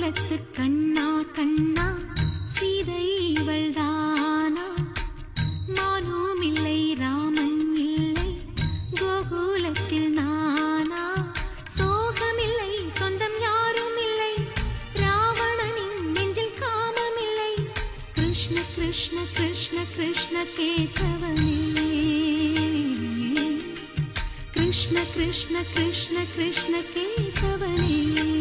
கோகுலத்து கண்ணா கண்ணா சீதை இவள்தானா மானும் இல்லை ராமன் இல்லை கோகுலத்தில் நானா சோகமில்லை சொந்தம் யாரும் இல்லை ராவணனின் நெஞ்சில் காமமில்லை கிருஷ்ண கிருஷ்ண கிருஷ்ண கிருஷ்ண கேசவனே कृष्ण कृष्ण कृष्ण कृष्ण केशवने